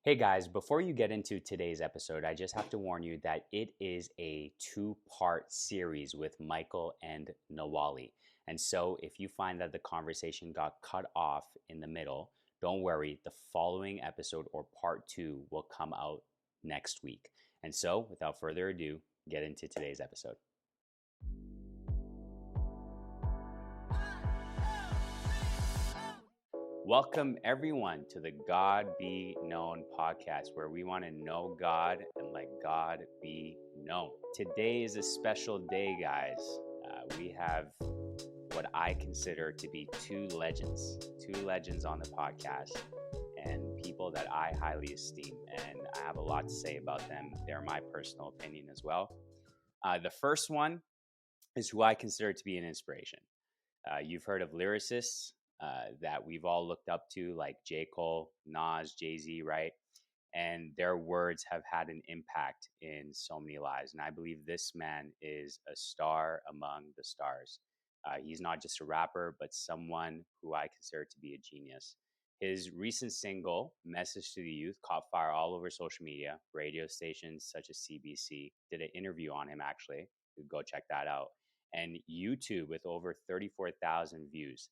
Hey guys, before you get into today's episode, I just have to warn you that it is a two-part series with Michael and Ntwali. And so if you find that the conversation got cut off in the middle, don't worry, the following episode or part two will come out next week. And so without further ado, get into today's episode. Welcome, everyone, to the God Be Known podcast, where we want to know God and let God be known. Today is a special day, guys. We have what I consider to be two legends on the podcast, and people that I highly esteem, and I have a lot to say about them. They're my personal opinion as well. The first one is who I consider to be an inspiration. You've heard of lyricists that we've all looked up to, like J. Cole, Nas, Jay-Z, right? And their words have had an impact in so many lives. And I believe this man is a star among the stars. He's not just a rapper, but someone who I consider to be a genius. His recent single, Message to the Youth, caught fire all over social media. Radio stations such as CBC did an interview on him, actually. You can go check that out. And YouTube with over 34,000 views.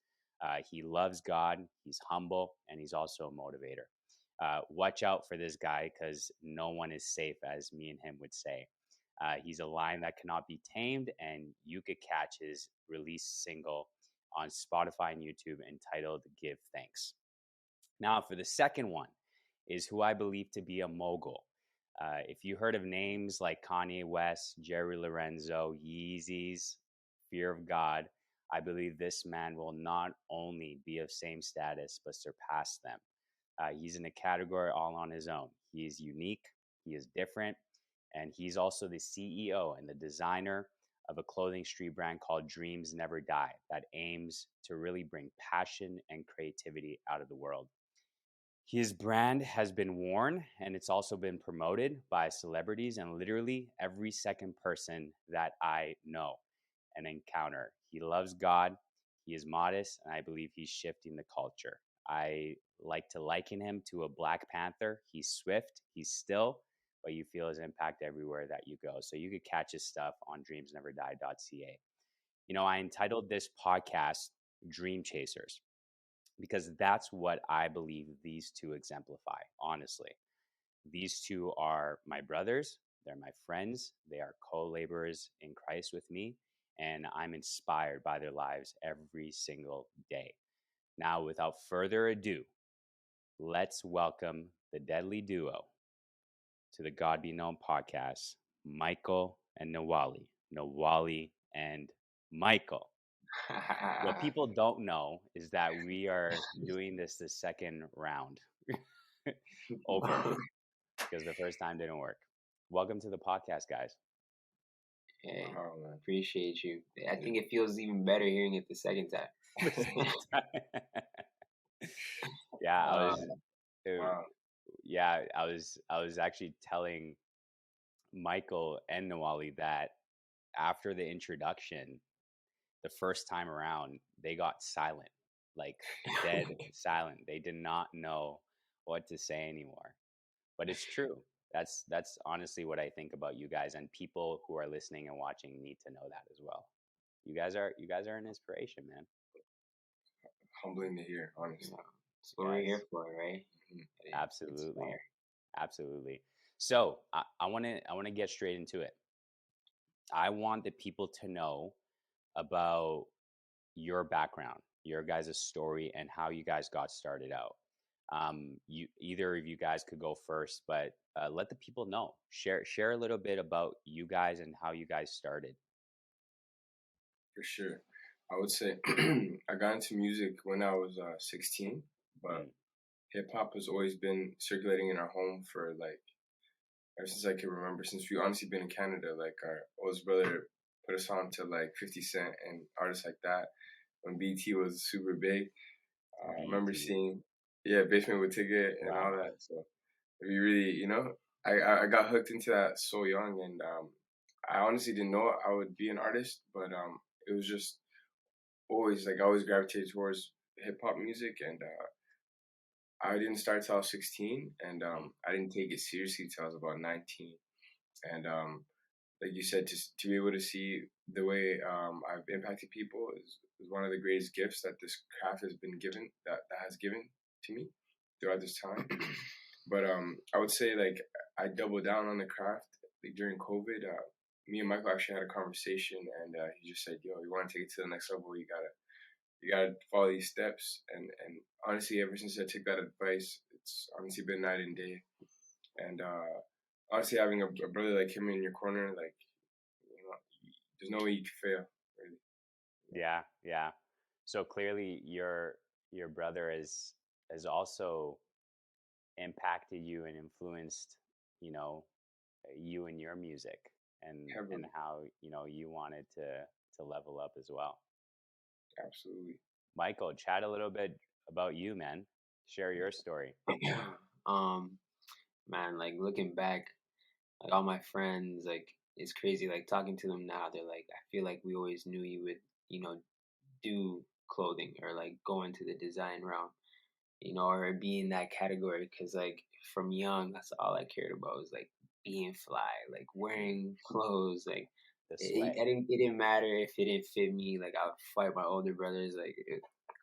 He loves God, he's humble, and he's also a motivator. Watch out for this guy because no one is safe, as me and him would say. He's a lion that cannot be tamed, and you could catch his released single on Spotify and YouTube entitled Give Thanks. Now, for the second one is who I believe to be a mogul. If you heard of names like Kanye West, Jerry Lorenzo, Yeezys, Fear of God, I believe this man will not only be of same status, but surpass them. He's in a category all on his own. He is unique, he is different, and he's also the CEO and the designer of a clothing street brand called Dreams Never Die that aims to really bring passion and creativity out of the world. His brand has been worn and it's also been promoted by celebrities and literally every second person that I know and encounter. He loves God, he is modest, and I believe he's shifting the culture. I like to liken him to a Black Panther. He's swift, he's still, but you feel his impact everywhere that you go. So you could catch his stuff on dreamsneverdie.ca. You know, I entitled this podcast Dream Chasers because that's what I believe these two exemplify, honestly. These two are my brothers, they're my friends, they are co-laborers in Christ with me, and I'm inspired by their lives every single day. Now, without further ado, let's welcome the deadly duo to the God Be Known podcast, Michael and Ntwali. Ntwali and Michael. What people don't know is that we are doing this the second round over because the first time didn't work. Welcome to the podcast, guys. Hey, I appreciate you. I think it feels even better hearing it the second time. Yeah, I was actually telling Michael and Ntwali that after the introduction, the first time around, they got silent, like dead silent. They did not know what to say anymore. But it's true. That's honestly what I think about you guys, and people who are listening and watching need to know that as well. You guys are an inspiration, man. Humbling to hear, honestly. That's what we're here for, right? Absolutely. So I want to get straight into it. I want the people to know about your background, your guys' story, and how you guys got started out. Either of you guys could go first, but let the people know. Share a little bit about you guys and how you guys started. For sure. I would say I got into music when I was 16, but hip hop has always been circulating in our home for like ever since I can remember. Since we've honestly been in Canada, like our oldest brother put us on to like 50 Cent and artists like that when BT was super big. I remember seeing Basement with Teka and all that. So we really, I got hooked into that so young, and I honestly didn't know I would be an artist, but it was just always like I always gravitated towards hip hop music, and I didn't start till I was 16, and I didn't take it seriously till I was about 19. And like you said, to be able to see the way I've impacted people is one of the greatest gifts that this craft has been given, that has given to me throughout this time. But I would say, like, I doubled down on the craft. Like, during COVID, me and Michael actually had a conversation, and he just said, "Yo, you want to take it to the next level? You gotta follow these steps." And honestly, ever since I took that advice, it's honestly been night and day. And honestly, having a brother like him in your corner, like, there's no way you can fail, really. Yeah, yeah. So clearly, your brother has also impacted you and influenced, you know, you and your music, and Heavily. how you wanted to level up as well. Absolutely. Michael, chat a little bit about you, man. Share your story. Man, like looking back, like all my friends, like it's crazy. Like talking to them now, they're like, I feel like we always knew you would, do clothing or like go into the design realm, or be in that category. Cause like from young, that's all I cared about was like being fly, like wearing clothes. Like The it, slay. it, didn't, it didn't matter if it didn't fit me. Like I would fight my older brothers. Like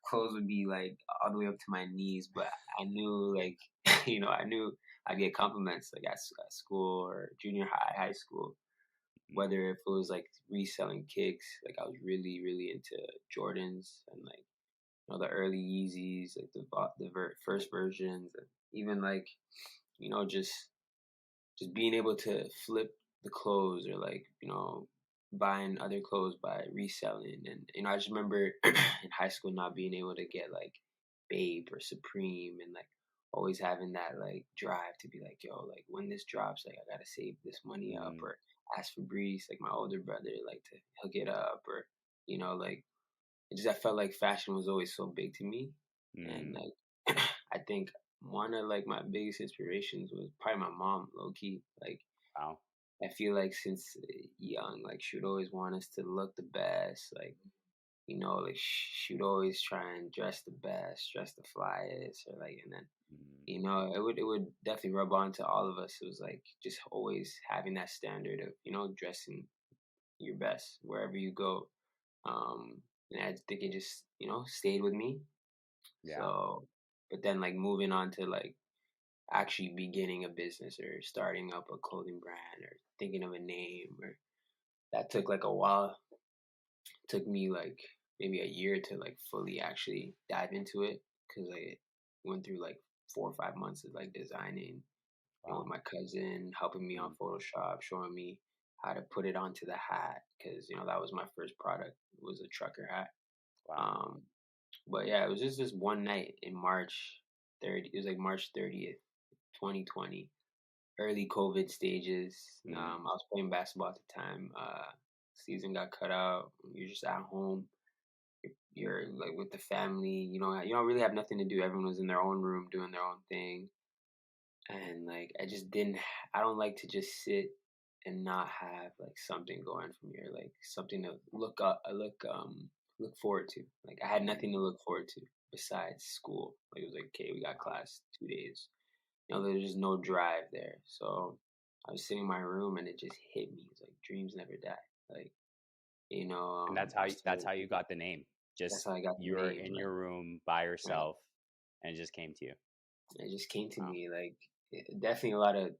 clothes would be like all the way up to my knees, but I knew like, I knew I'd get compliments like at school or junior high, high school. Whether if it was like reselling kicks, like I was really, really into Jordans and like the early Yeezys, like the first versions, and even like just being able to flip the clothes or like buying other clothes by reselling. And I just remember in high school not being able to get like Babe or Supreme, and like always having that like drive to be like, yo, like when this drops, like I gotta save this money up, Mm, or ask Fabrice, like my older brother, like to hook it up, or like it just I felt like fashion was always so big to me. And mm, like I think one of like my biggest inspirations was probably my mom, low key. Like wow. I feel like since young, like she would always want us to look the best, like like she would always try and dress the best, dress the flyest, or like, and then Mm, it would definitely rub on to all of us. It was like just always having that standard of dressing your best wherever you go. Um, and I think it just stayed with me. yeah. So, but then like moving on to like actually beginning a business or starting up a clothing brand or thinking of a name, or that took like a while. It took me like maybe a year to like fully actually dive into it, because I went through like 4 or 5 months of like designing, with Wow. my cousin helping me on Mm, Photoshop, showing me how to put it onto the hat, because that was my first product. It was a trucker hat. wow. Um, but yeah, it was just this one night in March 30th. It was like March 30th, 2020, early COVID stages. Mm, I was playing basketball at the time. Season got cut out. You're just at home. You're like with the family. You don't really have nothing to do. Everyone was in their own room doing their own thing. And like I just didn't. I don't like to just sit and not have like something going from here, like something to look forward to. Like I had mm, nothing to look forward to besides school. Like it was like, okay, we got wow. class 2 days. There's just no drive there. So I was sitting in my room and it just hit me. It's like dreams never die. Like And I that's started. how you got the name. That's Just how I got the you were name. in Like your room by right. yourself, and it just came to you. It just came to Wow. me like definitely a lot of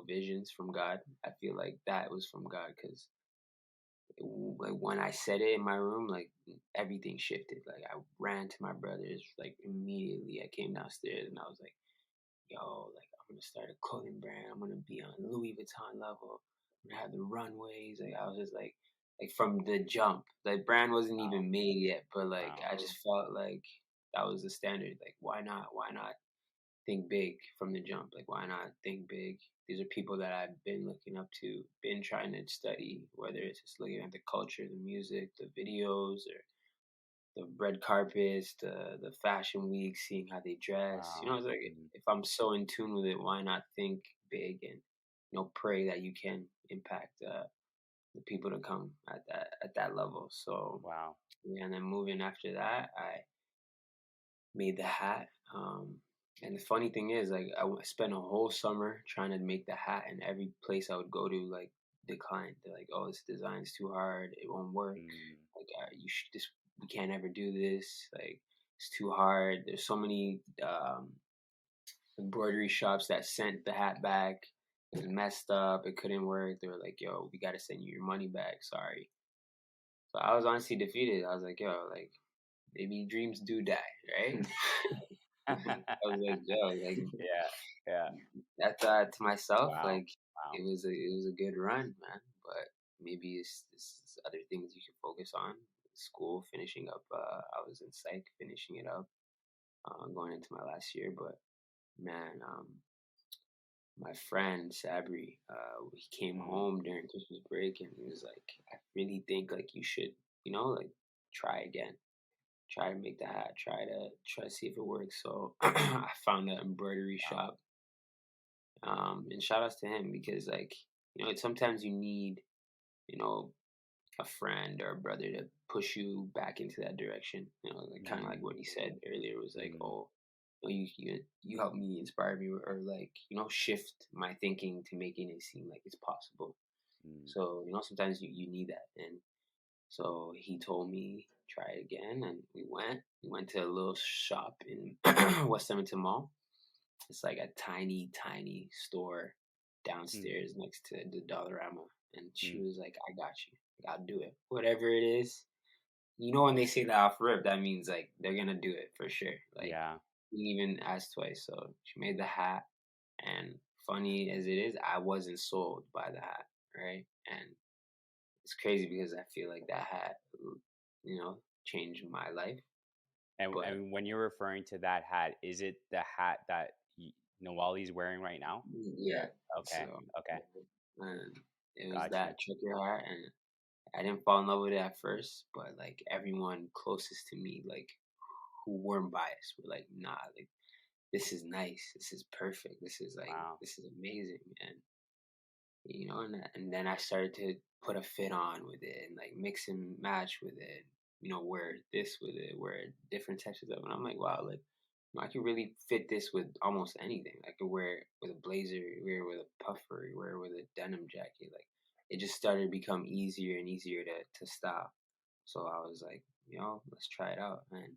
visions from God. I feel like that was from God, because like when I said it in my room, like everything shifted. Like I ran to my brothers like immediately. I came downstairs and I was like, "Yo, like I'm gonna start a clothing brand. I'm gonna be on Louis Vuitton level. I'm gonna have the runways." Like I was just like from the jump. The brand wasn't Wow. even made yet, but like Wow. I just felt like that was the standard. Like why not? Why not think big from the jump? Like why not think big? These are people that I've been looking up to, been trying to study, whether it's just looking at the culture, the music, the videos, or the red carpets, the fashion week, seeing how they dress. Wow. It's like Mm, if I'm so in tune with it, why not think big and pray that you can impact the people to come at that level. So wow. yeah, and then moving after that, I made the hat. And the funny thing is, like, spent a whole summer trying to make the hat, and every place I would go to, like, declined. They're like, "Oh, this design's too hard. It won't work. Mm, Like, you should just we can't ever do this. Like, it's too hard." There's so many embroidery shops that sent the hat back. It was messed up. It couldn't work. They were like, "Yo, we gotta send you your money back. Sorry." So I was honestly defeated. I was like, "Yo, like maybe dreams do die, right?" I was like, "Yo, like." yeah, yeah. I thought to myself, Wow, like wow. it was a good run, man. But maybe it's other things you can focus on. School, finishing up. I was in psych, finishing it up, going into my last year. But man, my friend Sabri, he came Mm, home during Christmas break, and he was like, "I really think like you should, like try again." Try to make the hat. Try to see if it works. So I found an embroidery wow. shop. And shout outs to him because like, sometimes you need, you know, a friend or a brother to push you back into that direction. Like kind of like Mm, what he said earlier was like, mm, oh, you helped me inspire me or like, shift my thinking to making it seem like it's possible. mm, So, sometimes you need that. And so he told me try it again and we went to a little shop in West Edmonton Mall. It's like a tiny, tiny store mm, downstairs next to the Dollarama. And she mm. was like, I got you. Like, I'll do it. Whatever it is. When they say that off rip, that means like they're gonna do it for sure. Like Yeah. didn't even ask twice. So she made the hat and funny as it is, I wasn't sold by the hat, right? And it's crazy because I feel like that hat changed my life. But And when you're referring to that hat, is it the hat that Nawali's wearing right now? yeah, Okay. so Okay. and it was Got you. that trucker hat, and I didn't fall in love with it at first, but like everyone closest to me, like who weren't biased, were like, nah, like this is nice, this is perfect, Wow. this is amazing, and and then I started to put a fit on with it and like mix and match with it, wear this with it, wear different types of stuff, and I'm like, wow, like I could really fit this with almost anything. I could wear it with a blazer, wear it with a puffer, wear it with a denim jacket. Like it just started to become easier and easier to style. So I was like, let's try it out and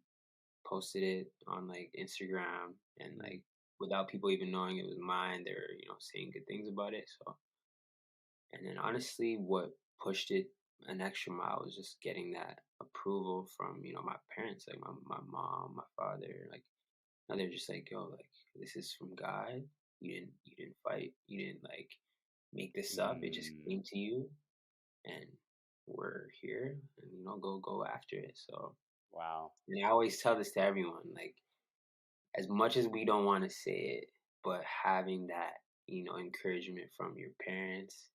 posted it on like Instagram and Mm, like without people even knowing it was mine, they were, saying good things about it. So and then honestly what pushed it an extra mile was just getting that approval from, my parents, like my mom, my father, like now they're just like, yo, like this is from God. You didn't fight. You didn't like make this up. It just mm. came to you, and we're here, and go after it. So, Wow. and I always tell this to everyone, like as much as we don't want to say it, but having that, encouragement from your parents,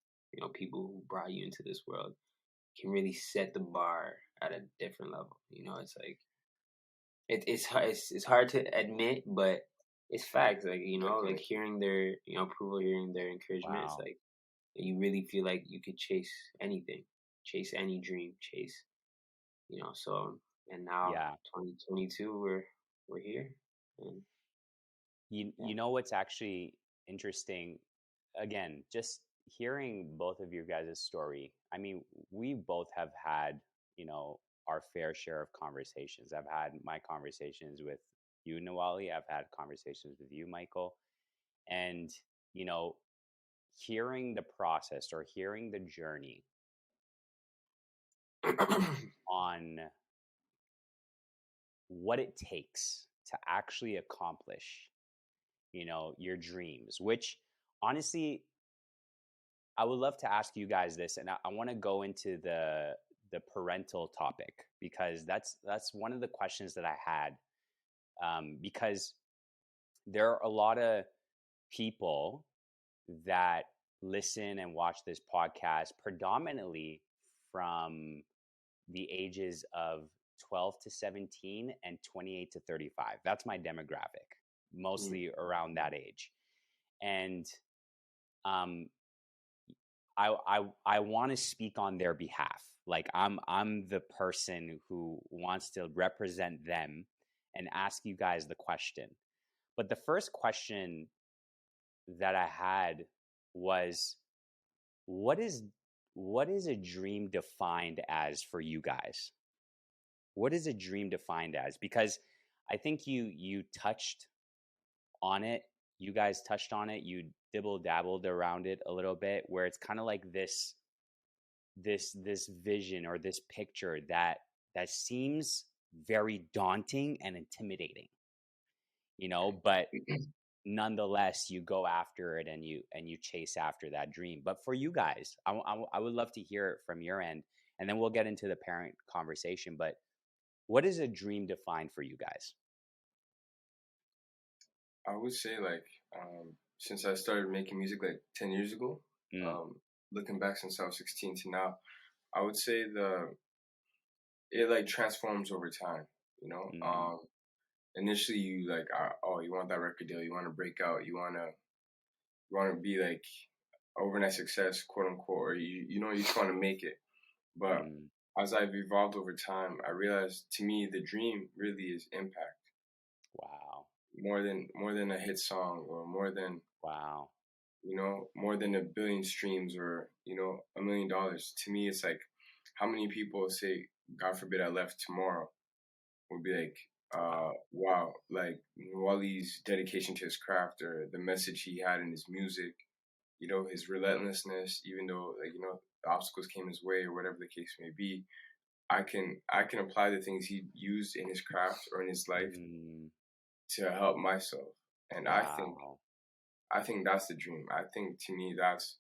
people who brought you into this world, can really set the bar at a different level. It's like it's hard to admit, but it's facts. Like like Definitely. hearing their approval, hearing their encouragement. It's Wow. like you really feel like you could chase anything, chase any dream, chase. So and now Yeah. 2022, we're here, and You yeah. know what's actually interesting? Again, just hearing both of your guys' story. I mean, we both have had, our fair share of conversations. I've had my conversations with you, Nawali. I've had conversations with you, Michael. And, you know, hearing the process or hearing the journey on what it takes to actually accomplish, your dreams, which honestly, I would love to ask you guys this, and I want to go into the parental topic because that's one of the questions that I had, because there are a lot of people that listen and watch this podcast predominantly from the ages of 12 to 17 and 28 to 35. That's my demographic, Mm, mostly around that age. And um, I want to speak on their behalf. Like I'm the person who wants to represent them and ask you guys the question. But the first question that I had was, what is a dream defined as for you guys? What is a dream defined as? Because I think you touched on it. You guys touched on it. You dibble dabbled around it a little bit, where it's kind of like this vision or this picture that seems very daunting and intimidating, but nonetheless you go after it and you chase after that dream. But for you guys, I would love to hear it from your end, and then we'll get into the parent conversation. But what is a dream defined for you guys? I would say since I started making music 10 years ago, looking back since I was 16 to now, I would say it transforms over time. Initially you you want that record deal, you want to break out, you want to be overnight success, quote unquote, or you just want to make it. But as I've evolved over time, I realized to me the dream really is impact. Wow. More than a hit song, or more than more than 1 billion streams, or $1 million. To me, it's like, how many people say, God forbid I left tomorrow, would be like, wow, like Ntwali's dedication to his craft, or the message he had in his music, his relentlessness, even though the obstacles came his way or whatever the case may be. I can apply the things he used in his craft or in his life to help myself. And I think that's the dream. I think, to me, that's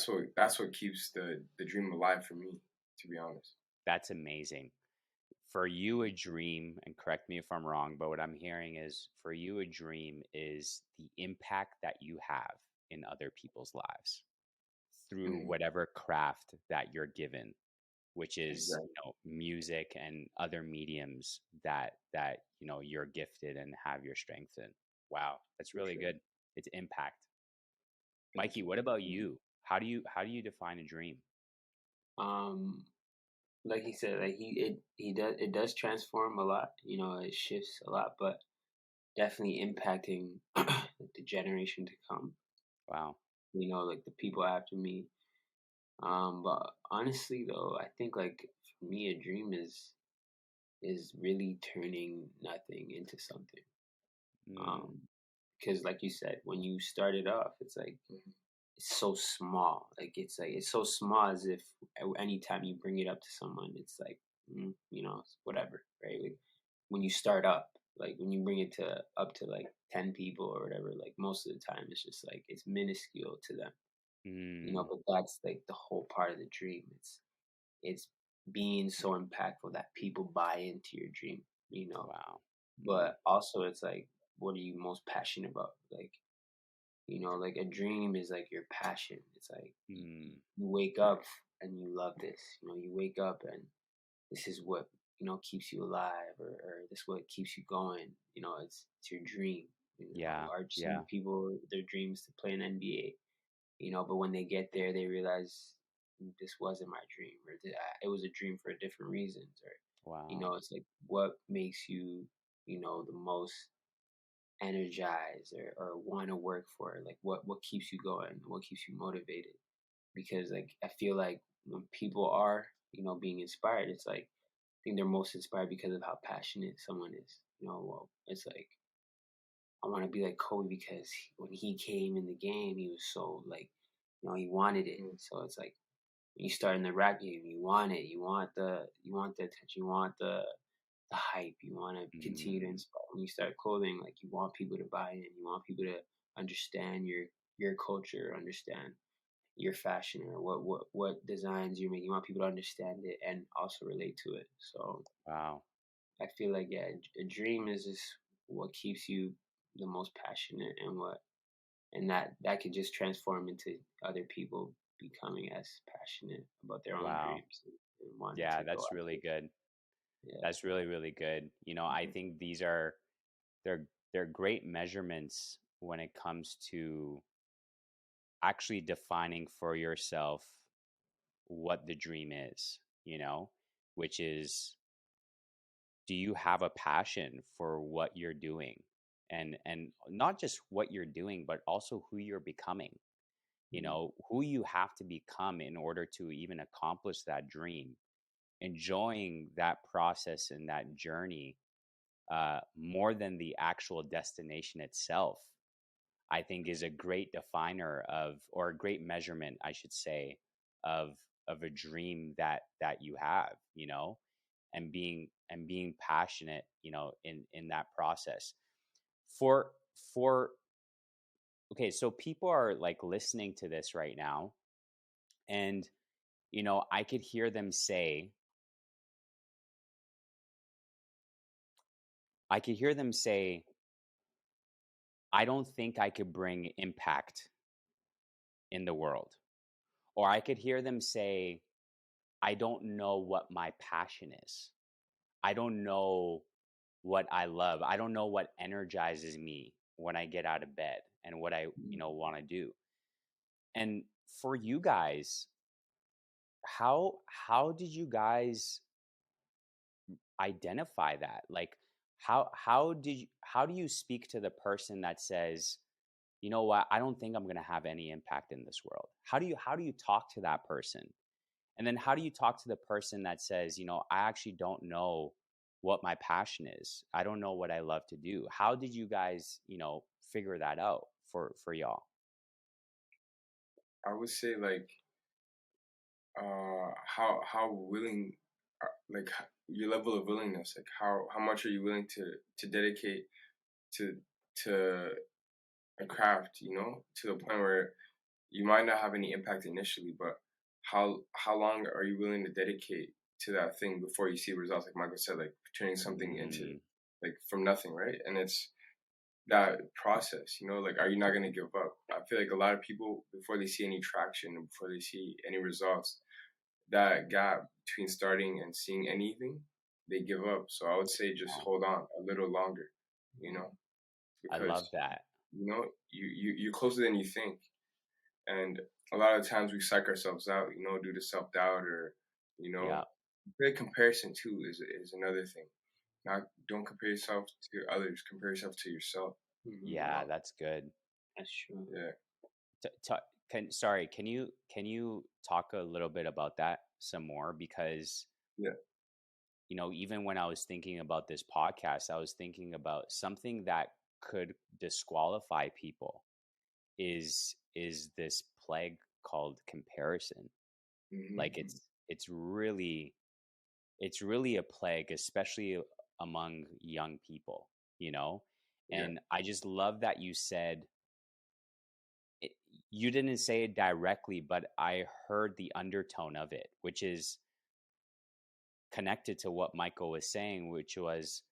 what keeps the dream alive for me, to be honest. That's amazing. For you, a dream, and correct me if I'm wrong, but what I'm hearing is, for you, a dream is the impact that you have in other people's lives through whatever craft that you're given, which is music and other mediums that you're gifted and have your strength in. Wow, that's really good. It's impact. Mikey, what about you? How do you define a dream? Like he said, it does transform a lot. It shifts a lot, but definitely impacting the generation to come. Wow. Like the people after me. But honestly, though, I think, like, for me, a dream is really turning nothing into something. Because like you said, when you started off, it's like, it's so small. It's so small, as if anytime you bring it up to someone, it's like, whatever, right? Like, when you start up, like when you bring it up to like 10 people or whatever, like most of the time it's just like, it's minuscule to them. But that's like the whole part of the dream. It's being so impactful that people buy into your dream. Wow. But also, it's like, what are you most passionate about? Like, like a dream is like your passion. It's like, you wake up and you love this. You wake up and this is what keeps you alive, or this is what keeps you going. It's your dream. I've seen people, their dreams to play in NBA. But when they get there, they realize this wasn't my dream, or it was a dream for different reasons. Or it's like, what makes you the most energized, or want to work for, like what keeps you going, what keeps you motivated. Because, like, I feel like when people are being inspired, it's like, I think they're most inspired because of how passionate someone is. Well, it's like, I want to be like Kobe, because when he came in the game, he was so, like, he wanted it. So it's like, when you start in the rap game, you want it, you want the attention, you want the hype, you want to continue to inspire. When you start clothing, like, you want people to buy in, you want people to understand your culture, understand your fashion, or what designs you make. You want people to understand it and also relate to it. So wow, I feel like, yeah, a dream is just what keeps you the most passionate, and that could just transform into other people becoming as passionate about their own dreams and wanting to go that's after really it. good. Yeah. That's really, really good. I think these are they're great measurements when it comes to actually defining for yourself what the dream is, which is, do you have a passion for what you're doing? and not just what you're doing, but also who you're becoming. Who you have to become in order to even accomplish that dream. Enjoying that process and that journey more than the actual destination itself, I think, is a great definer of, or a great measurement, I should say, of a dream that you have, and being passionate, in that process. For for okay, so people are like listening to this right now, and I could hear them say, I don't think I could bring impact in the world. Or I could hear them say, I don't know what my passion is. I don't know what I love. I don't know what energizes me when I get out of bed and what I, want to do. And for you guys, how did you guys identify that? Like how do you speak to the person that says, you know what, I don't think I'm going to have any impact in this world? How do you talk to that person? And then how do you talk to the person that says, I actually don't know what my passion is. I don't know what I love to do. How did you guys, figure that out for y'all? I would say like how willing, like your level of willingness, like how much are you willing to dedicate to to a craft, to the point where you might not have any impact initially, but how long are you willing to dedicate to that thing before you see results? Like Michael said, like turning something into like from nothing, right? And it's that process, like, are you not going to give up? I feel like a lot of people, before they see any traction and before they see any results, that gap between starting and seeing anything, they give up. So I would say just hold on a little longer, I love because that. you're closer than you think. And a lot of times we psych ourselves out, due to self doubt, or Yeah. the comparison too is another thing. Not Don't compare yourself to others. Compare yourself to yourself. Yeah, that's good. That's true. Yeah. Can you talk a little bit about that some more? Because Yeah. even when I was thinking about this podcast, I was thinking about something that could disqualify people is this plague called comparison. Like Mm-hmm. it's really a plague, especially among young people, Yeah. and I just love that you said it, you didn't say it directly, but I heard the undertone of it, which is connected to what Michael was saying, which was,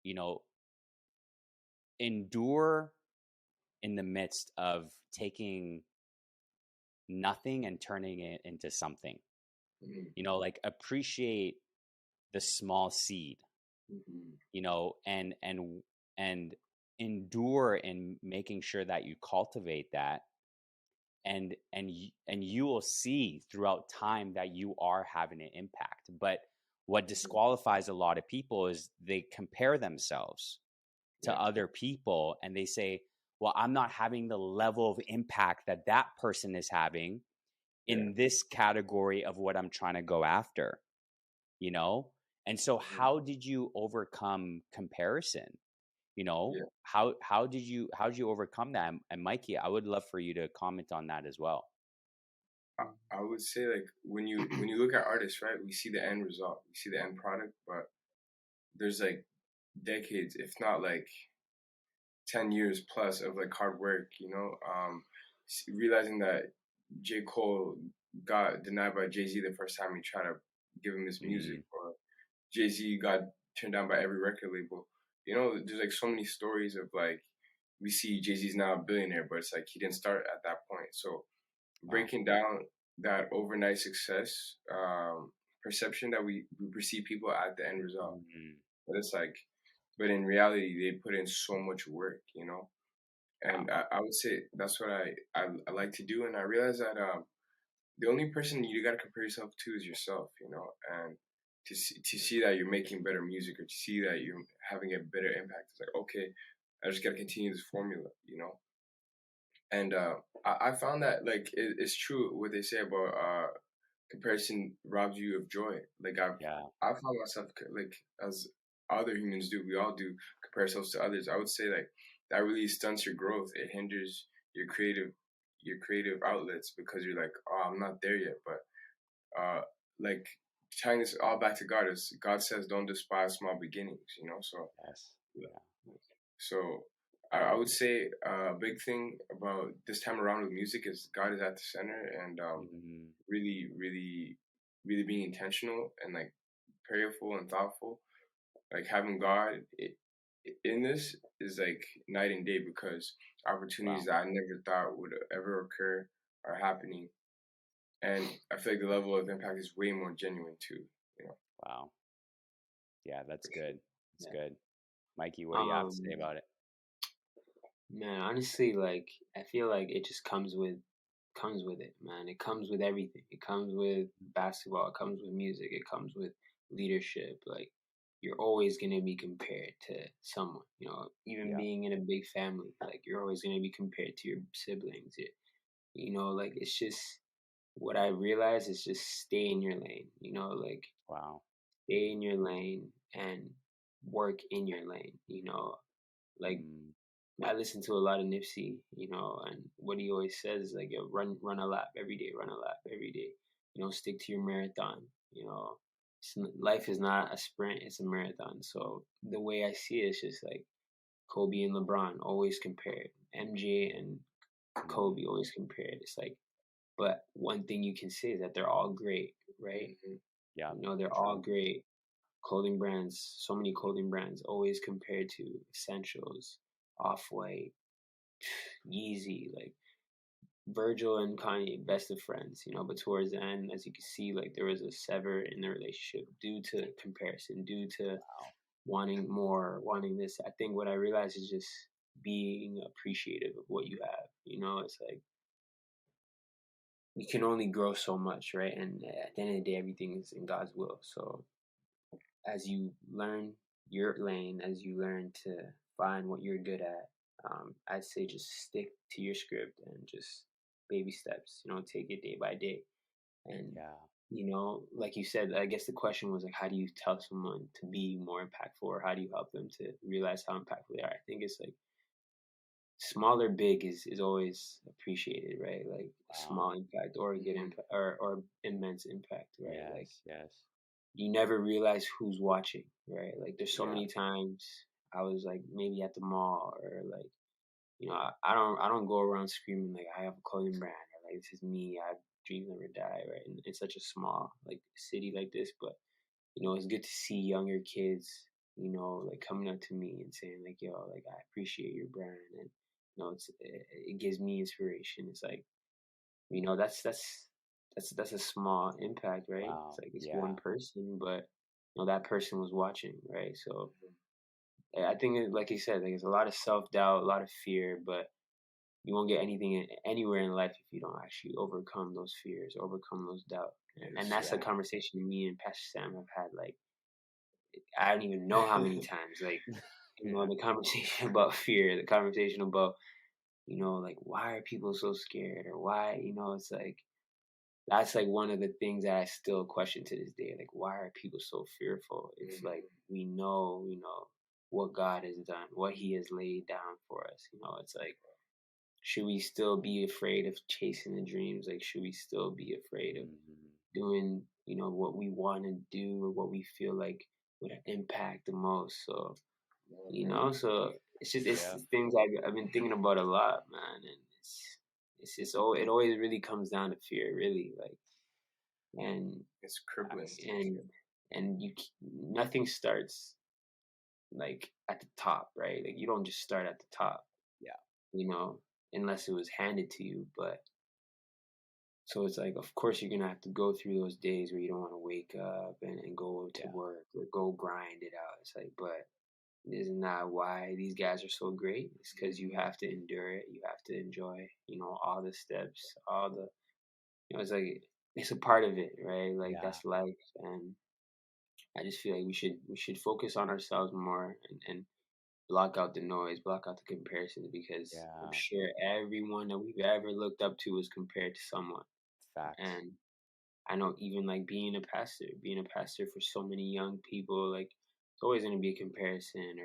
you know, endure in the midst of taking nothing and turning it into something. Mm-hmm. Like appreciate the small seed, Mm-hmm. and endure in making sure that you cultivate that, and you will see throughout time that you are having an impact. But what disqualifies a lot of people is they compare themselves to Yeah. other people and they say, well, I'm not having the level of impact that that person is having Yeah. in this category of what I'm trying to go after, and so Mm-hmm. how did you overcome comparison? Yeah. How did you overcome that? And Mikey, I would love for you to comment on that as well. I would say, like, when you look at artists, right, we see the end result, we see the end product, but there's like decades, if not like 10 years plus of like hard work, realizing that J. Cole got denied by Jay-Z the first time he tried to give him his music, Mm, or Jay-Z got turned down by every record label. There's like so many stories of like, we see Jay-Z's now a billionaire, but it's like he didn't start at that point. So wow. breaking down that overnight success perception that we perceive people at the end result. Mm, But it's like, but in reality, they put in so much work, wow. and I would say that's what I like to do. And I realize that the only person you got to compare yourself to is yourself, and to see that you're making better music, or to see that you're having a better impact. It's like, okay, I just gotta continue this formula, you know. And I found that like it's true what they say about comparison robs you of joy. Like Yeah. I found myself like as other humans do, we all do compare ourselves to others. I would say like that really stunts your growth. It hinders your creative outlets because you're like, oh, I'm not there yet. But like tying this all back to God is God says don't despise small beginnings. You know, so Yes. yeah. Yeah. So I would say a big thing about this time around with music is God is at the center and Mm-hmm. really, really, really being intentional and like prayerful and thoughtful. Like having God in this is like night and day because opportunities Wow. that I never thought would ever occur are happening. And I feel like the level of impact is way more genuine too, you know. Wow. Yeah, that's good. That's Yeah. good. Mikey, what do you have to say about it? Man, honestly, like I feel like it just comes with it, man. It comes with everything. It comes with basketball. It comes with music. It comes with leadership. Like you're always gonna be compared to someone. You know, even Yeah. being in a big family, like you're always gonna be compared to your siblings. You know, like it's just what I realize is just stay in your lane. You know, like Wow. stay in your lane and work in your lane. You know, like Mm, I listen to a lot of Nipsey, you know, and what he always says is like, yo, run a lap every day, run a lap every day. You know, stick to your marathon. You know, life is not a sprint; it's a marathon. So the way I see it is just like Kobe and LeBron always compared, MJ and Kobe mm, always compared. It's like, but one thing you can say is that they're all great, right? Mm-hmm. yeah. You know, they're all True. great. Clothing brands, so many clothing brands always compared to Essentials, Off White, Yeezy, like Virgil and Kanye, best of friends, you know, but towards the end, as you can see, like there was a sever in the relationship due to comparison, due to Wow. wanting more, wanting this. I think what I realized is just being appreciative of what you have. You know, it's like you can only grow so much, right? And at the end of the day, everything is in God's will. So as you learn your lane, as you learn to find what you're good at, I'd say just stick to your script and just baby steps. You know, take it day by day. And Yeah. you know, like you said, I guess the question was like, how do you tell someone to be more impactful, or how do you help them to realize how impactful they are? I think it's like small or big is always appreciated, right? Like a Wow. small impact or a good Mm-hmm. impact or immense impact, right? Like Yes. Yes. you never realize who's watching, right? Like there's so Yeah. many times I was like maybe at the mall or like you know I don't go around screaming like I have a clothing brand or like this is me, I have dreams never die, right? And it's such a small like city like this, but you know it's good to see younger kids, you know, like coming up to me and saying like yo like I appreciate your brand and you know it gives me inspiration. It's like you know that's a small impact, right? It's Wow. like it's Yeah. one person, but you know that person was watching, right? So I think like you said, like it's a lot of self doubt, a lot of fear, but you won't get anything anywhere in life if you don't actually overcome those fears, overcome those doubts. And Yes. that's a Yeah. conversation me and Pastor Sam have had. Like I don't even know how many times. Like you know Yeah. the conversation about fear, the conversation about you know like why are people so scared or why you know it's like that's like one of the things that I still question to this day. Like, why are people so fearful? It's like Mm-hmm. you know, what God has done, what He has laid down for us. You know, it's like, should we still be afraid of chasing the dreams? Like, should we still be afraid of Mm-hmm. doing, you know, what we want to do or what we feel like would impact the most? So, you Mm-hmm. know, so it's Yeah. things I've been thinking about a lot, man, and it's just oh, it always really comes down to fear, really, like and It's crippling. and and nothing starts like at the top, right? Like you don't just start at the top, Yeah. you know, unless it was handed to you. But so it's like, of course, you're gonna have to go through those days where you don't want to wake up and go to Yeah. work or go grind it out. It's like, but isn't that why these guys are so great? It's because you have to endure it. You have to enjoy, you know, all the steps, all the, you know, it's like it's a part of it, right? Like Yeah. that's life, and I just feel like we should focus on ourselves more and block out the noise, block out the comparisons, because I'm Yeah, sure everyone that we've ever looked up to is compared to someone. facts. And I know even like being a pastor for so many young people, like it's always going to be a comparison,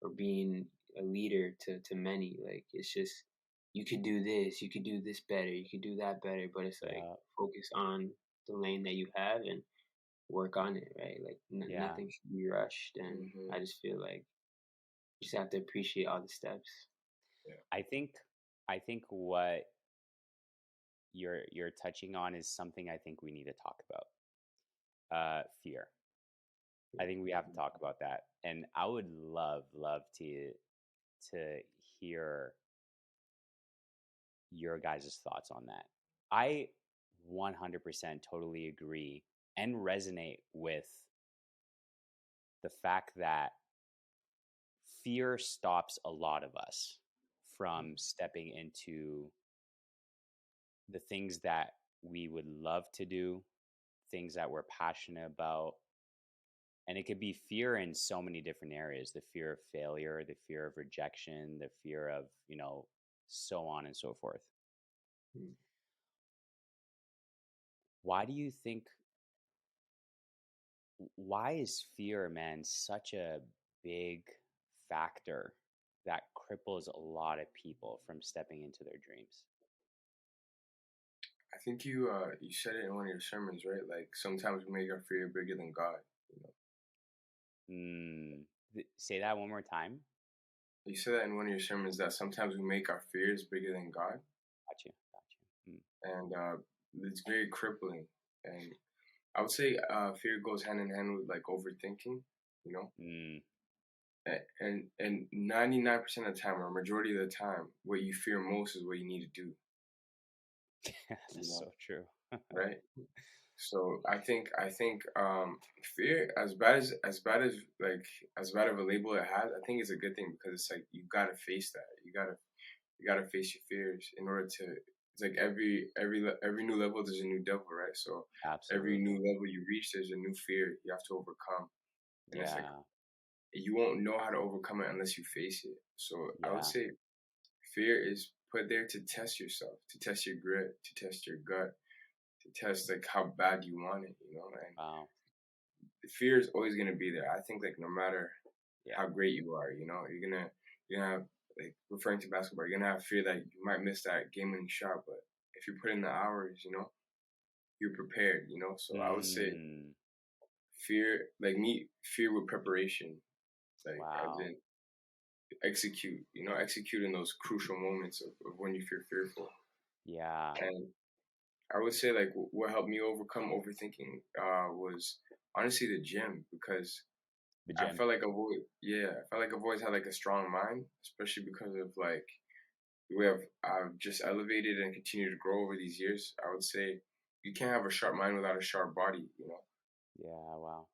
or being a leader to many. Like it's just, you could do this better, you could do that better, but it's like Yeah, focus on the lane that you have and work on it, right? Like yeah. nothing should be rushed, and Hmm. I just feel like you just have to appreciate all the steps. Yeah. I think I think what you're touching on is something I think we need to talk about. Fear. I think we have to talk about that. And I would love to hear your guys' thoughts on that. I 100% totally agree and resonate with the fact that fear stops a lot of us from stepping into the things that we would love to do, things that we're passionate about. And it could be fear in so many different areas, the fear of failure, the fear of rejection, the fear of, so on and so forth. Mm. Why do you think, why is fear, man, such a big factor that cripples a lot of people from stepping into their dreams? I think you said it in one of your sermons, right? Like sometimes we make our fear bigger than God. You know, Say that one more time. you said that in one of your sermons that sometimes we make our fears bigger than God, Got you. Got you. and it's very crippling. And I would say fear goes hand in hand with like overthinking. You know, Mm. and 99% of the time, or majority of the time, what you fear most is what you need to do. You That's know, so true. right? So I think fear, as bad of a label it has, I think it's a good thing because it's like you gotta face that. You gotta face your fears in order to. It's like every new level there's a new devil, right? So every new Absolutely. level you reach, there's a new fear you have to overcome, and it's like Yeah. you won't know how to overcome it unless you face it. So I would Yeah. say fear is put there to test yourself, to test your grit, to test your gut, to test like how bad you want it, and Wow. fear is always gonna be there. I think like no matter Yeah. how great you are, you're gonna have like referring to basketball, you're gonna have fear that you might miss that game winning shot, but if you put in the hours, you're prepared, So I would say Mm. fear with preparation, like as Wow. in execute in those crucial moments of when you feel fearful. Yeah. And I would say like what helped me overcome overthinking was honestly the gym because The I gym. felt like I felt like I've always had like a strong mind, especially because of like the way I've just elevated and continued to grow over these years. I would say you can't have a sharp mind without a sharp body, Yeah. Wow.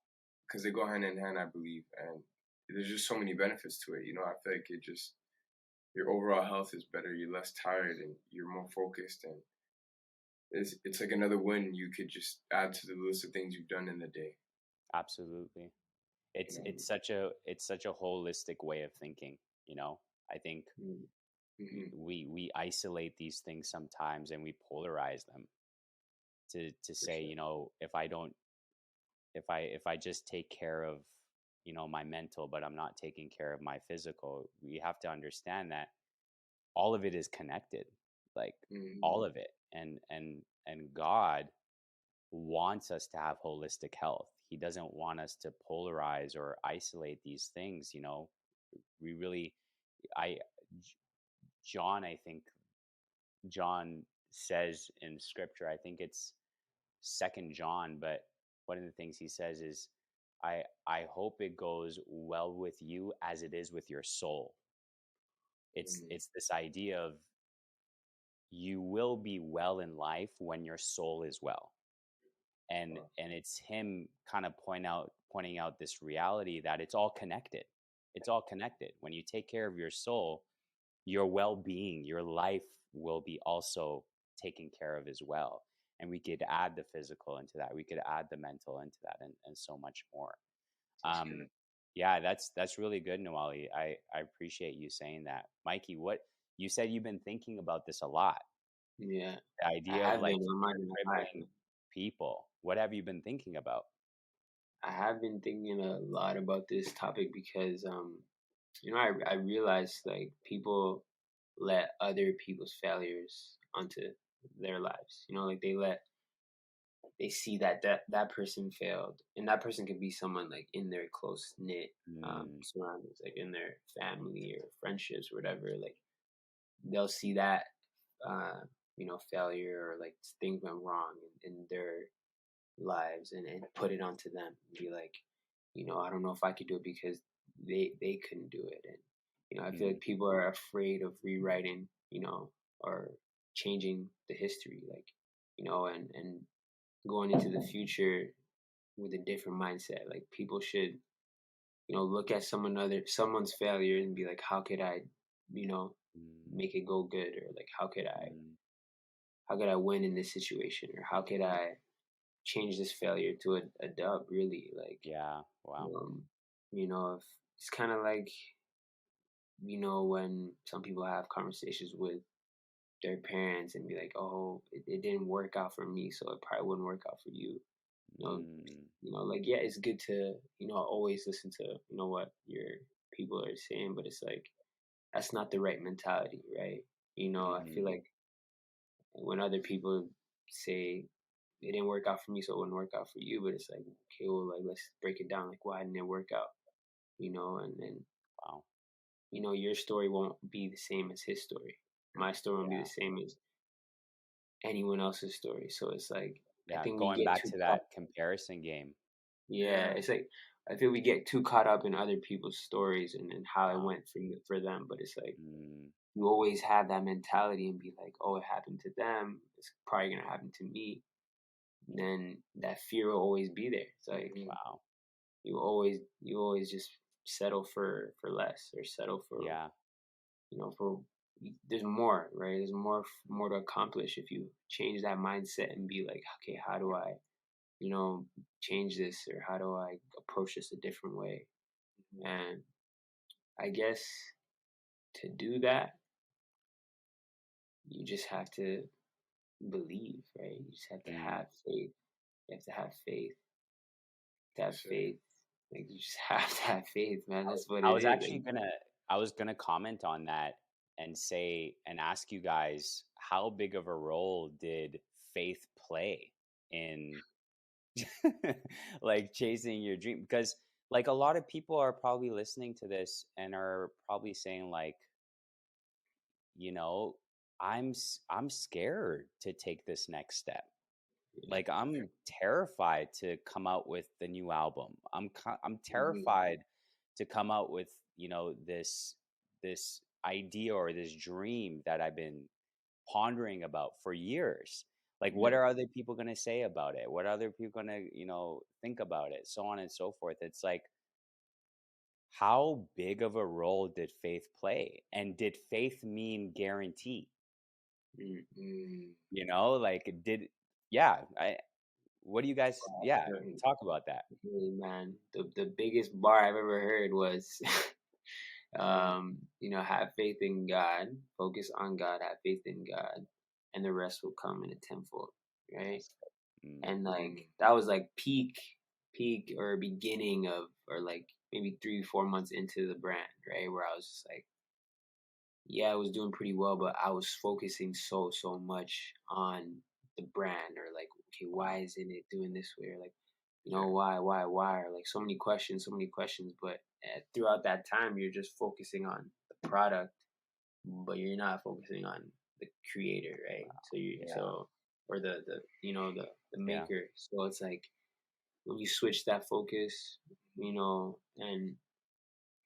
because they go hand in hand, I believe, and there's just so many benefits to it. I feel like your overall health is better, you're less tired, and you're more focused, and it's like another win you could just add to the list of things you've done in the day. Absolutely. You It's know. it's such a it's such a holistic way of thinking, you know. I think Mm-hmm. we isolate these things sometimes and we polarize them to For say, sure. if I just take care of, my mental, but I'm not taking care of my physical, we have to understand that all of it is connected, like Mm-hmm. all of it. And God wants us to have holistic health. He doesn't want us to polarize or isolate these things, we really I John, I think John says in scripture, I think it's second John, but one of the things he says is, I hope it goes well with you as it is with your soul. it's Mm-hmm. it's this idea of you will be well in life when your soul is well. and Wow. and it's him kind of pointing out this reality that it's all connected. It's all connected. When you take care of your soul, your well-being, your life will be also taken care of as well. And we could add the physical into that, we could add the mental into that, and so much more. That's um good. Yeah, that's really good, Noali. I appreciate you saying that. Mikey, what you said you've been thinking about this a lot. Yeah, The I idea of have like been. I'm not gonna lie. crippling people. What have you been thinking about? I have been thinking a lot about this topic because I realized like people let other people's failures onto their lives. Like they see that person failed, and that person could be someone like in their close knit Mm, surroundings, like in their family or friendships or whatever. Like they'll see that failure or like things went wrong in their lives, and put it onto them and be like, I don't know if I could do it because they couldn't do it. And I feel mm, like people are afraid of rewriting, or changing the history, like, and going into the future with a different mindset. Like people should, look at someone's failure and be like, how could I, you know, mm, make it go good, or like mm. how could I win in this situation, or how could I change this failure to a dub, really. Like, Yeah, wow. um, if it's kind of like, when some people have conversations with their parents and be like, oh, it didn't work out for me, so it probably wouldn't work out for you. you know Mm, like, yeah, it's good to, always listen to, what your people are saying, but it's like that's not the right mentality, right? I feel mm, like when other people say it didn't work out for me, so it wouldn't work out for you, but it's like, okay, well, like, let's break it down. Like, why didn't it work out? And then, wow. your story won't be the same as his story. My story won't be Yeah, the same as anyone else's story. So it's like, I yeah. think we Going get back too to caught. that comparison game. Yeah, it's like, I think we get too caught up in other people's stories and how it Wow. went for them. But it's like, Mm, you always have that mentality and be like, oh, it happened to them, it's probably gonna happen to me. Then that fear will always be there. It's like, wow. you always just settle for less, or settle for, Yeah. for there's more, right? There's more to accomplish if you change that mindset and be like, okay, how do I, change this, or how do I approach this a different way? And I guess to do that, you just have to believe, right? You just have to Mm. have faith. You have to have faith. To For have sure. faith. Like, you just have to have faith, man. I That's what I it was is. actually Like, gonna I was gonna comment on that and say and ask you guys how big of a role did faith play in like chasing your dream? Because like a lot of people are probably listening to this and are probably saying like, you know, I'm scared to take this next step. yeah. Like I'm terrified to come out with the new album. I'm Mhm. terrified to come out with, this idea or this dream that I've been pondering about for years. Like what Yeah. are other people going to say about it? What are other people going to, think about it? So on and so forth. It's like how big of a role did faith play? And did faith mean guarantee? Mm. Like did yeah, what do you guys yeah, Right. talk about that. Hey, man, the biggest bar I've ever heard was, have faith in God, focus on God, have faith in God, and the rest will come in a tenfold, right? That's good. And like that was like peak or beginning of, or like maybe 3 4 months into the brand, right? Where I was just like, yeah, I was doing pretty well, but I was focusing so much on the brand, or like, okay, Wow. why isn't it doing this way, or like, Yeah. why, or like so many questions, but throughout that time, you're just focusing on the product, but you're not focusing on the creator, right? So Yeah. or the the Yeah. maker. So it's like when you switch that focus, and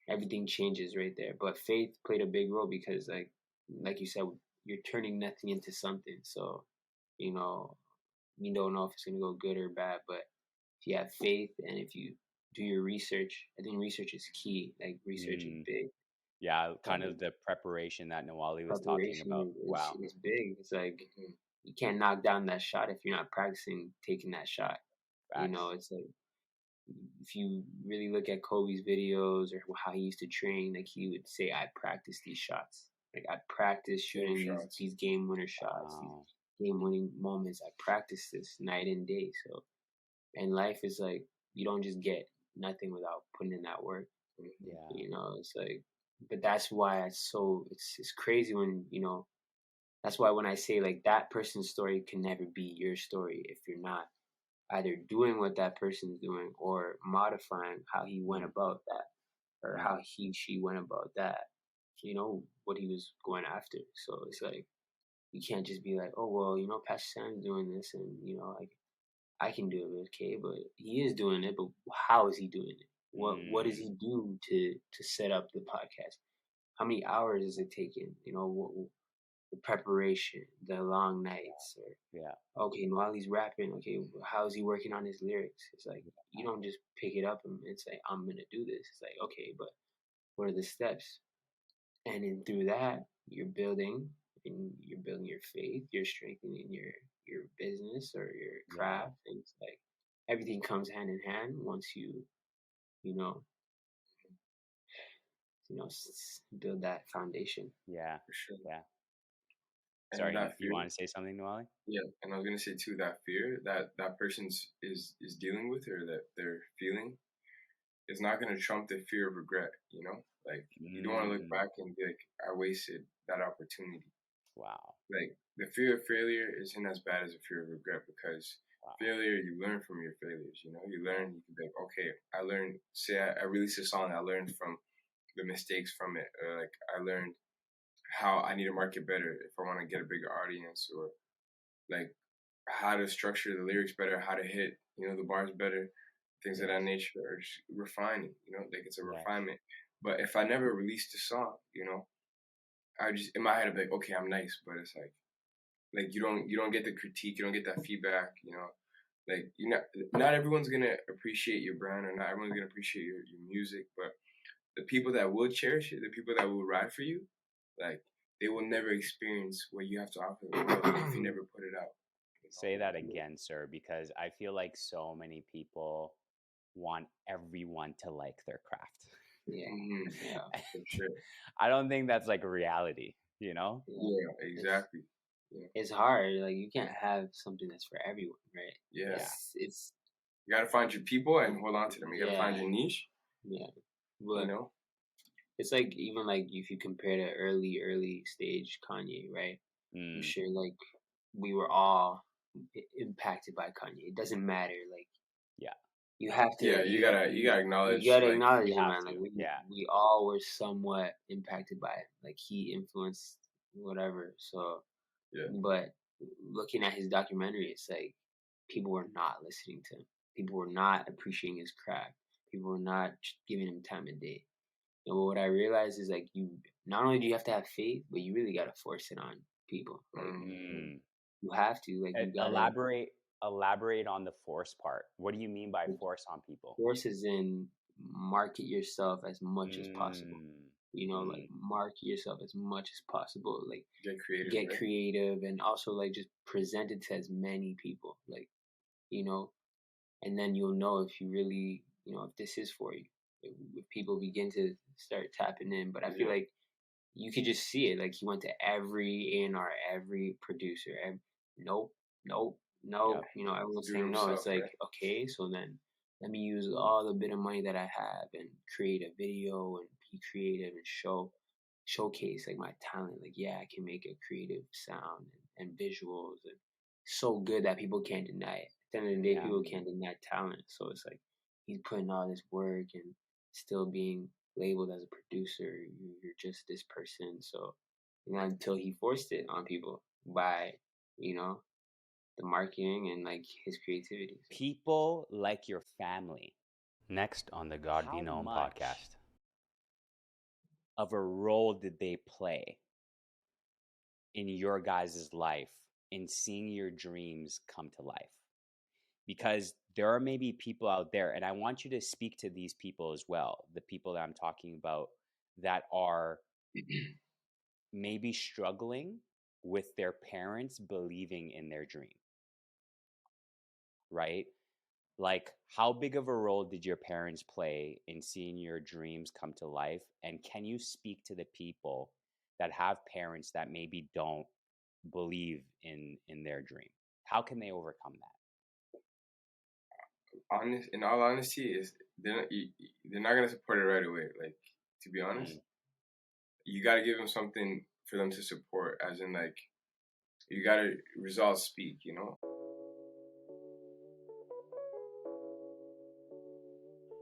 everything changes right there. But faith played a big role because, like you said, you're turning nothing into something. So, you know, you don't know if it's gonna go good or bad. But if you have faith and if you do your research, I think research is key. Like, research is Mm. big. Yeah, kind Um, of the preparation that Nawali was talking about. Preparation Wow. is big. It's like Mhm. you can't knock down that shot if you're not practicing taking that shot. Facts. It's like if you really look at Kobe's videos or how he used to train, like he would say, "I practice these shots. Like I practice shooting these game winner shots, Wow. these game winning moments. I practice this night and day." So, and life is like you don't just get nothing without putting in that work. Yeah. You know, it's like, but that's why it's crazy when that's why when I say like that person's story can never be your story if you're not either doing what that person's doing or modifying how he went about that or how she went about that, what he was going after. So it's like you can't just be like, oh well, Pastor Sam's doing this and like I can do it, okay, but he is doing it, but how is he doing it? What does he do to set up the podcast? How many hours is it taking? The preparation, the long nights, or okay, while he's rapping, okay, how is he working on his lyrics? It's like you don't just pick it up and say, I'm gonna do this. It's like, okay, but what are the steps? And then through that, you're building your faith, you're strengthening your business or your craft. And it's like everything comes hand in hand once you know build that foundation. Yeah, for sure. Yeah. And Sorry, that you fear, want to say something, Ntwali? yeah, and I was gonna say too, that fear that person's is dealing with or that they're feeling is not gonna trump the fear of regret. Like you don't want to look back and be like, I wasted that opportunity. Wow. Like the fear of failure isn't as bad as the fear of regret because failure, you learn from your failures. You learn. You can be like, okay, I learned. Say I released a song, I learned from the mistakes from it. Or like I learned how I need to market better if I want to get a bigger audience, or like how to structure the lyrics better, how to hit the bars better, things of that nature, or just refining. Like it's a refinement. But if I never released a song, I just in my head I'd be like, okay, I'm nice, but it's like you don't get the critique, you don't get that feedback. Like not everyone's gonna appreciate your brand, or not everyone's gonna appreciate your music, but the people that will cherish it, the people that will ride for you, like they will never experience what you have to offer the world if you never put it out. Say that again, sir, because I feel like so many people want everyone to like their craft. Yeah, yeah, for sure. I don't think that's like reality, Yeah, exactly. It's hard. Like you can't have something that's for everyone, right? Yeah. It's you gotta find your people and hold on to them. You gotta find your niche. Yeah. But it's like even like if you compare to early stage Kanye, right? I'm sure like we were all impacted by Kanye. It doesn't matter, like you have to. Yeah, you gotta acknowledge. You gotta acknowledge it, man. To. Like we all were somewhat impacted by it. Like he influenced whatever. So but looking at his documentary, it's like people were not listening to him. People were not appreciating his craft. People were not giving him time of day. And what I realized is like you not only do you have to have faith, but you really gotta force it on people. Like you have to. Like you gotta elaborate on the force part. What do you mean by force on people? Force is in market yourself as much as possible. Like market yourself as much as possible. Like get creative, and also like just present it to as many people. Like, and then you'll know if you really, if this is for you. If people begin to start tapping in, but I feel like you could just see it. Like he went to every A&R, every producer, nope. Everyone's saying no. It's like, okay, so then let me use all the bit of money that I have and create a video and be creative and showcase like my talent. Like, yeah, I can make a creative sound and visuals and so good that people can't deny it. At the end of the day, people can't deny talent. So it's like he's putting all this work and still being labeled as a producer. You're just this person. So until he forced it on people by, the marketing and like his creativity. People like your family. Next on the God Be Known podcast. Of a role did they play in your guys' life in seeing your dreams come to life? Because there are maybe people out there, and I want you to speak to these people as well, the people that I'm talking about that are maybe struggling with their parents believing in their dream, right? like, how big of a role did your parents play in seeing your dreams come to life? And can you speak to the people that have parents that maybe don't believe in their dream? How can they overcome that? In all honesty, is they're not gonna support it right away. Like, to be honest, you gotta give them something for them to support. As in, like, you gotta results speak. You know.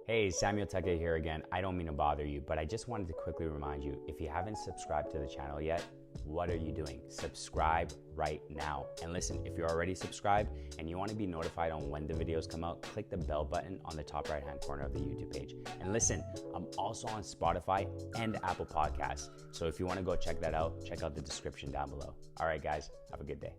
Hey, Samuel Teka here again. I don't mean to bother you, but I just wanted to quickly remind you, if you haven't subscribed to the channel yet, what are you doing? Subscribe right now. And listen, if you're already subscribed and you want to be notified on when the videos come out, click the bell button on the top right hand corner of the YouTube page. And listen, I'm also on Spotify and Apple Podcasts. So if you want to go check that out, check out the description down below. All right, guys, have a good day.